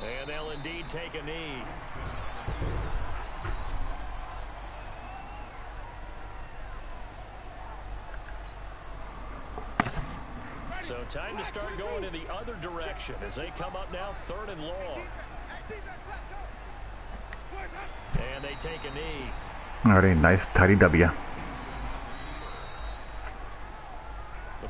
And they'll indeed take a knee. So time to start going in the other direction as they come up now 3rd and long. And they take a knee. Alrighty, nice tidy W. Well,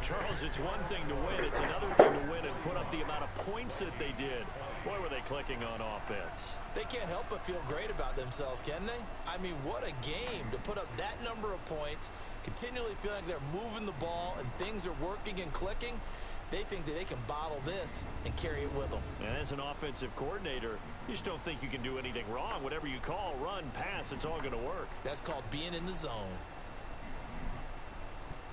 Charles, it's one thing to win. It's another thing to win and put up the amount of points that they did. Boy, were they clicking on offense. They can't help but feel great about themselves, can they? I mean, what a game to put up that number of points, continually feel like they're moving the ball and things are working and clicking. They think that they can bottle this and carry it with them. And as an offensive coordinator, you just don't think you can do anything wrong. Whatever you call, run, pass, it's all going to work. That's called being in the zone.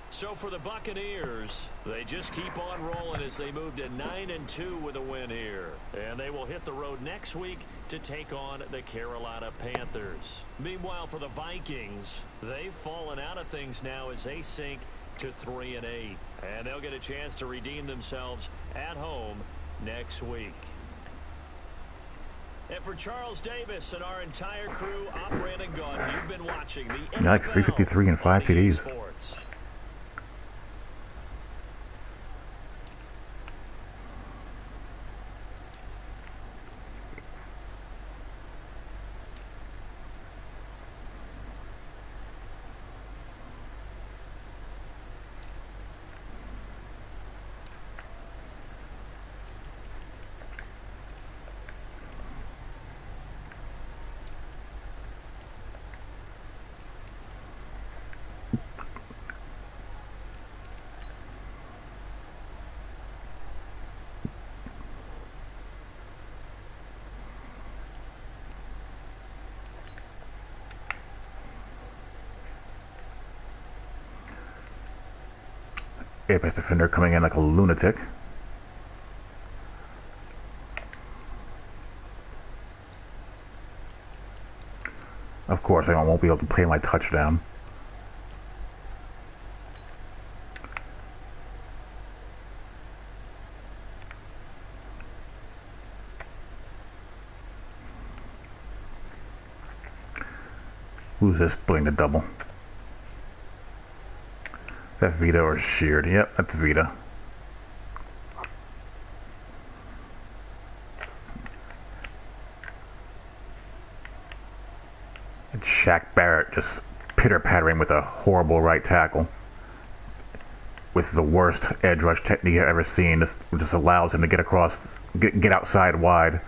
So for the Buccaneers, they just keep on rolling as they move to 9-2 with a win here. And they will hit the road next week to take on the Carolina Panthers. Meanwhile, for the Vikings, they've fallen out of things now as they sink to 3-8. And they'll get a chance to redeem themselves at home next week. And for Charles Davis and our entire crew, I'm Brandon Gunn. You've been watching the NFL Yikes, 353 and 5 TDs. Sports. Apex defender coming in like a lunatic. Of course, I won't be able to play my touchdown. Who's this splitting the double? Is that Vita or Sheared? Yep, that's Vita. And Shaq Barrett just pitter-pattering with a horrible right tackle. With the worst edge rush technique I've ever seen. This just allows him to get across, get outside wide.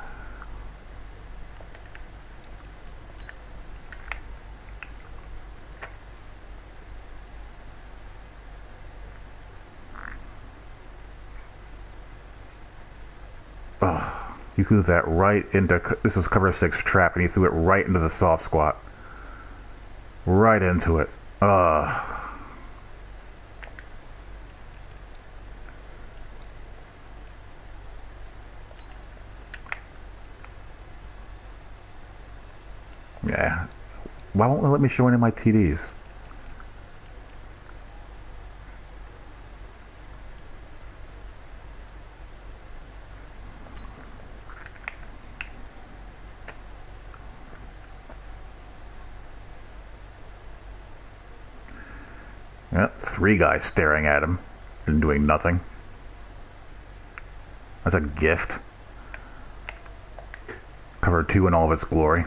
Oh, he threw that right into, this was cover 6 trap, and he threw it right into the soft squat. Right into it. Yeah. Why won't they let me show any of my TDs? Yep, 3 guys staring at him and doing nothing. That's a gift. Cover 2 in all of its glory.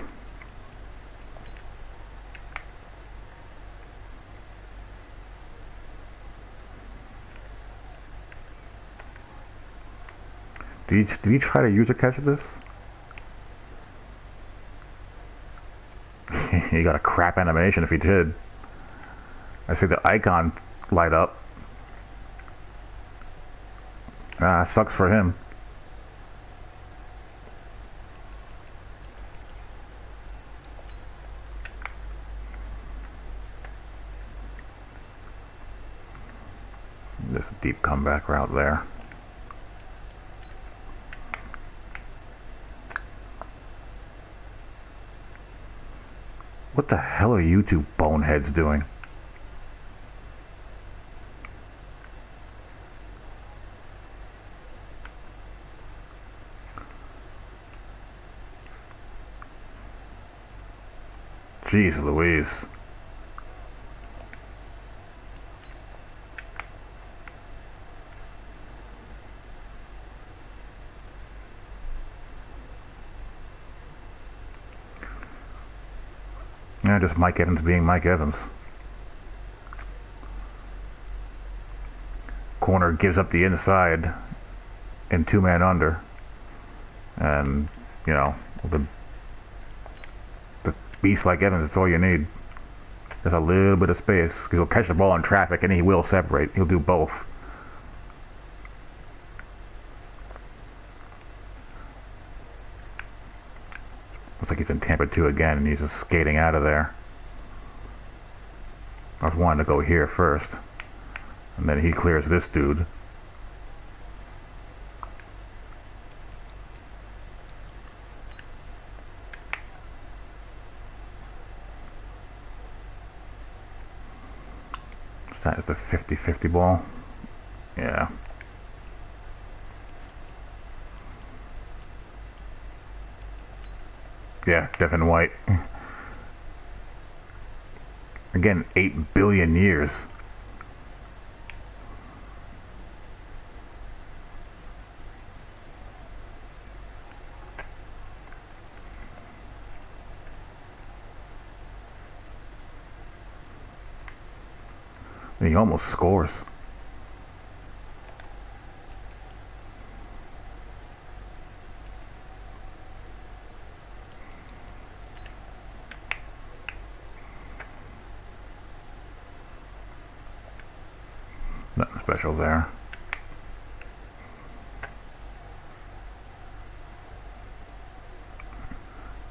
Did he try to user catch this? He got a crap animation if he did. I see the icon light up. Ah, sucks for him. This deep comeback route there. What the hell are you two boneheads doing? Jeez Louise. Yeah, just Mike Evans being Mike Evans. Corner gives up the inside in 2-man under. And, you know, the beast like Evans, that's all you need. Just a little bit of space. Because he'll catch the ball in traffic and he will separate. He'll do both. Looks like he's in Tampa 2 again, and he's just skating out of there. I was wanting to go here first. And then he clears this dude. That is a 50-50 ball. Yeah. Yeah, Devin White. Again, 8 billion years. And he almost scores. Nothing special there.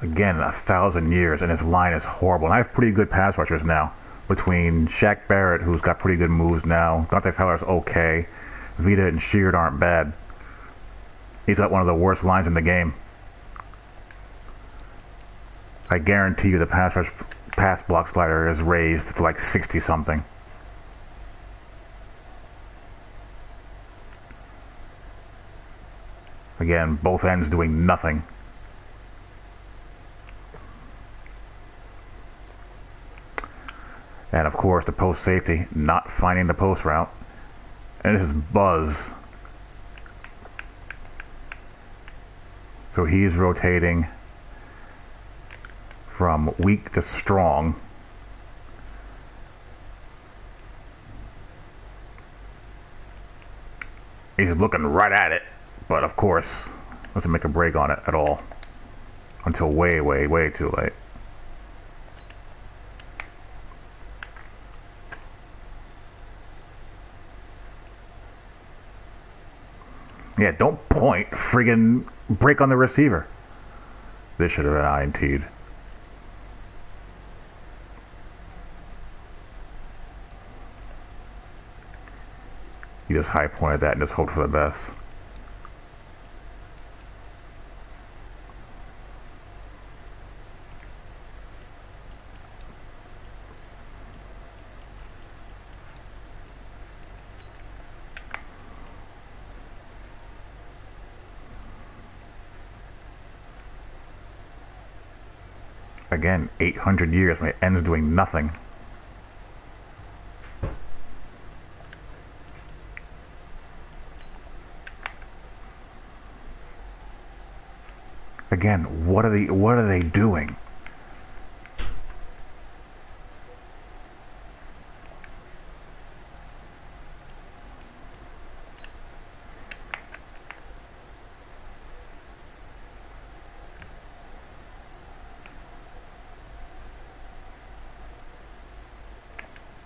Again, 1,000 years, and his line is horrible. And I have pretty good pass rushers now. Between Shaq Barrett, who's got pretty good moves now. Dante Fowler's okay. Vita and Sheard aren't bad. He's got one of the worst lines in the game. I guarantee you the pass block slider is raised to like 60-something. Again, both ends doing nothing. And of course, the post safety not finding the post route. And this is Buzz. So he's rotating from weak to strong. He's looking right at it, but of course, doesn't make a break on it at all. Until way, way, way too late. Yeah, don't point. Friggin' break on the receiver. This should have been INT'd. He just high pointed that and just hoped for the best. Again, 800 years when it ends doing nothing. Again, what are they doing?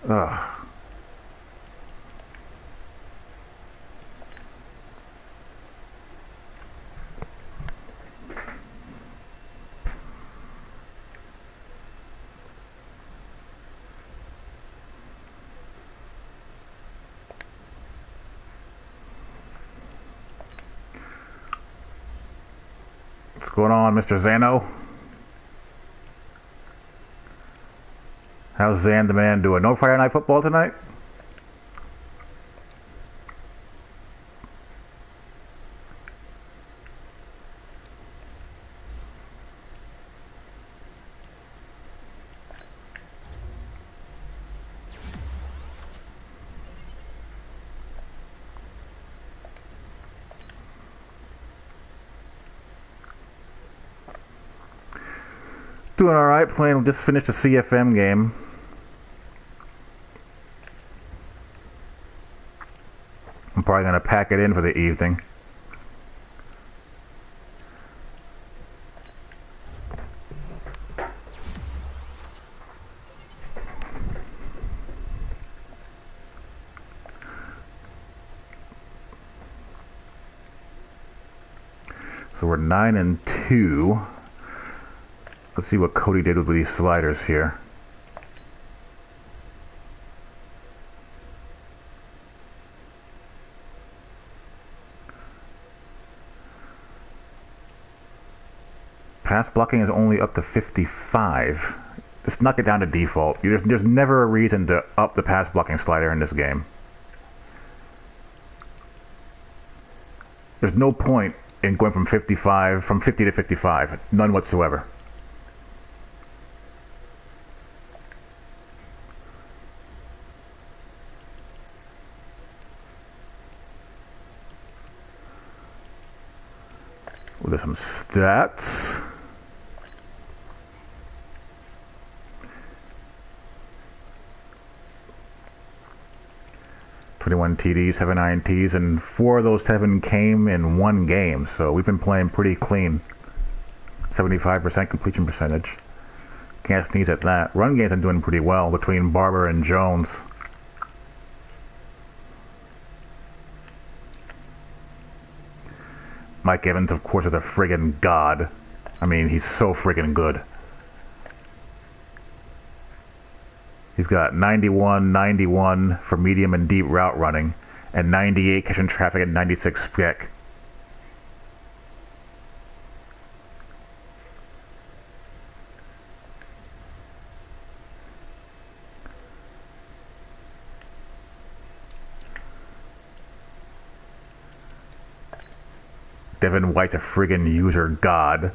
Ugh. What's going on, Mr. Zano? How's Zan the man doing? No Friday Night Football tonight? Doing alright, playing, just finished a CFM game. I'm probably going to pack it in for the evening. So we're 9-2. Let's see what Cody did with these sliders here. Pass blocking is only up to 55. Just knock it down to default. There's never a reason to up the pass blocking slider in this game. There's no point in going from 50 to 55. None whatsoever. There's some stats. "21 TDs, 7 INTs, and 4 of those 7 came in one game. So we've been playing pretty clean. 75% completion percentage. Can't sneeze at that. Run games are doing pretty well between Barber and Jones. Mike Evans, of course, is a friggin' god. I mean, he's so friggin' good. He's got 91, 91 for medium and deep route running, and 98 catching traffic and 96 kick. Devin White's a friggin' user god.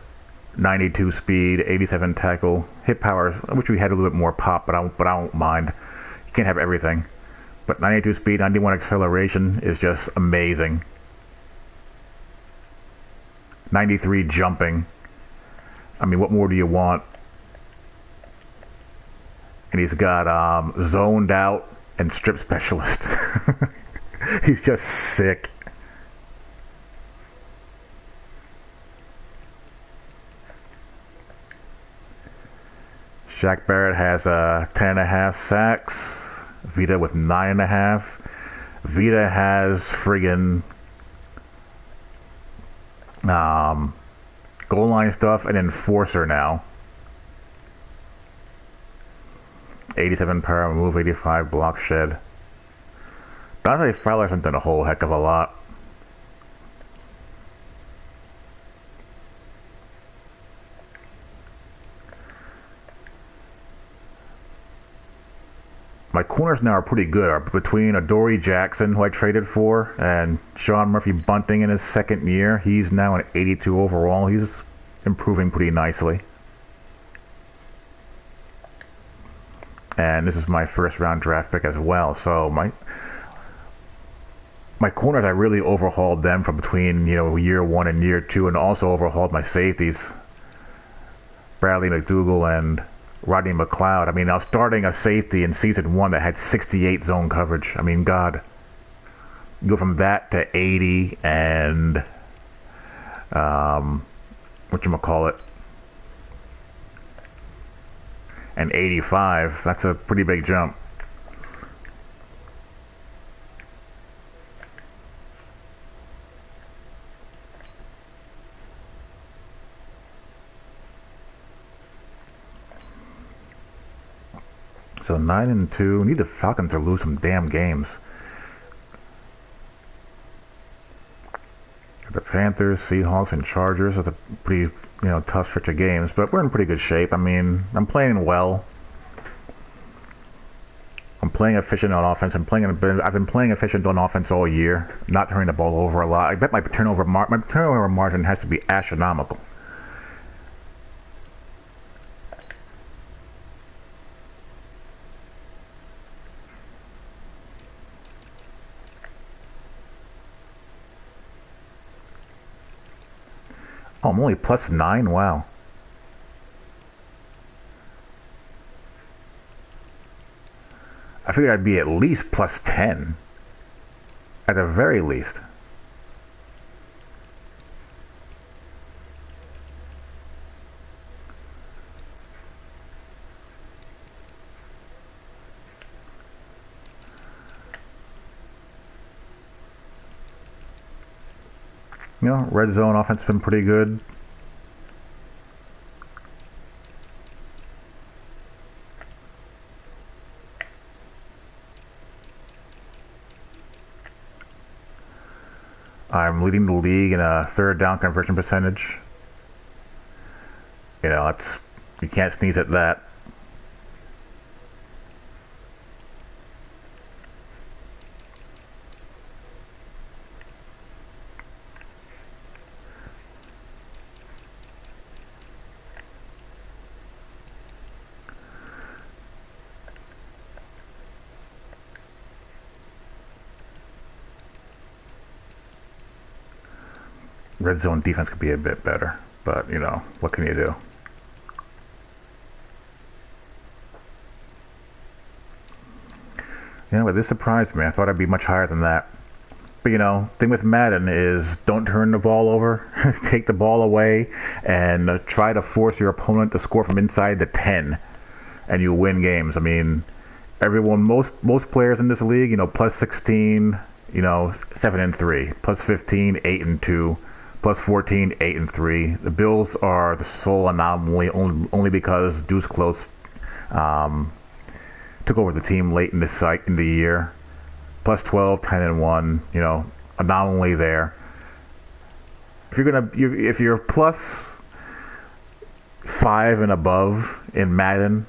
92 speed, 87 tackle, hit power. I wish we had a little bit more pop, but I don't mind. You can't have everything. But 92 speed, 91 acceleration is just amazing. 93 jumping. I mean, what more do you want? And he's got zoned out and strip specialist. He's just sick. Shaq Barrett has 10.5 sacks. Vita with 9.5. Vita has friggin' goal line stuff and enforcer now. 87 power move, 85 block shed. Dante Fowler hasn't done a whole heck of a lot. My corners now are pretty good. Are between Adoree Jackson, who I traded for, and Sean Murphy Bunting in his second year. He's now an 82 overall. He's improving pretty nicely. And this is my first round draft pick as well. So my corners, I really overhauled them from between year 1 and year 2, and also overhauled my safeties, Bradley McDougal and Rodney McLeod. I mean, I was starting a safety in season 1 that had 68 zone coverage. I mean, God, you go from that to 80 and whatchamacallit, and 85. That's a pretty big jump. So 9-2. We need the Falcons to lose some damn games. The Panthers, Seahawks, and Chargers are the pretty tough stretch of games, but we're in pretty good shape. I mean, I'm playing well. I'm playing efficient on offense. I've been playing efficient on offense all year, not turning the ball over a lot. I bet my turnover margin has to be astronomical. Oh, I'm only +9? Wow. I figured I'd be at least +10. At the very least. Red zone offense has been pretty good. I'm leading the league in a third down conversion percentage. You can't sneeze at that. Red zone defense could be a bit better, but what can you do? But this surprised me. I thought I'd be much higher than that. But thing with Madden is don't turn the ball over, take the ball away, and try to force your opponent to score from inside the 10, and you win games. I mean, most players in this league, +16, 7-3, +15, 8-2. +14, 8-3. The Bills are the sole anomaly, only because Deuce Close took over the team late in the year. +12, 10-1. Anomaly there. If you're +5 and above in Madden,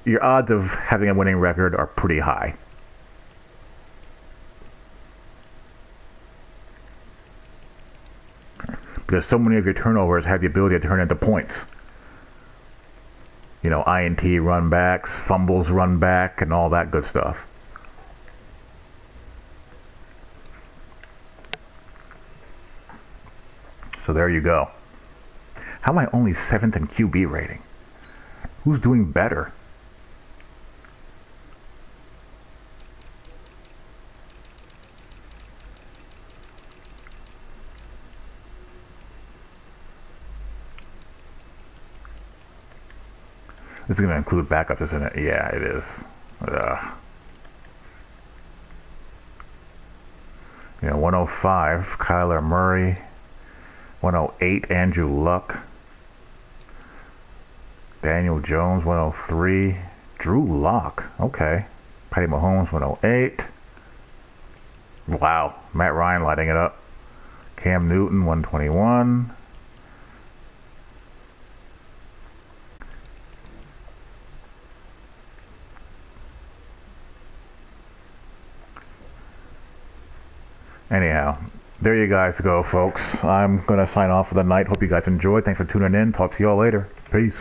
your odds of having a winning record are pretty high. because so many of your turnovers have the ability to turn into points. You know, INT run backs, fumbles run back, and all that good stuff. So there you go. How am I only 7th in QB rating? Who's doing better? This is going to include backups, isn't it? Yeah, it is. You know, 105, Kyler Murray. 108, Andrew Luck. Daniel Jones, 103. Drew Lock, okay. Patty Mahomes, 108. Wow, Matt Ryan lighting it up. Cam Newton, 121. Anyhow, there you guys go, folks. I'm going to sign off for the night. Hope you guys enjoyed. Thanks for tuning in. Talk to you all later. Peace.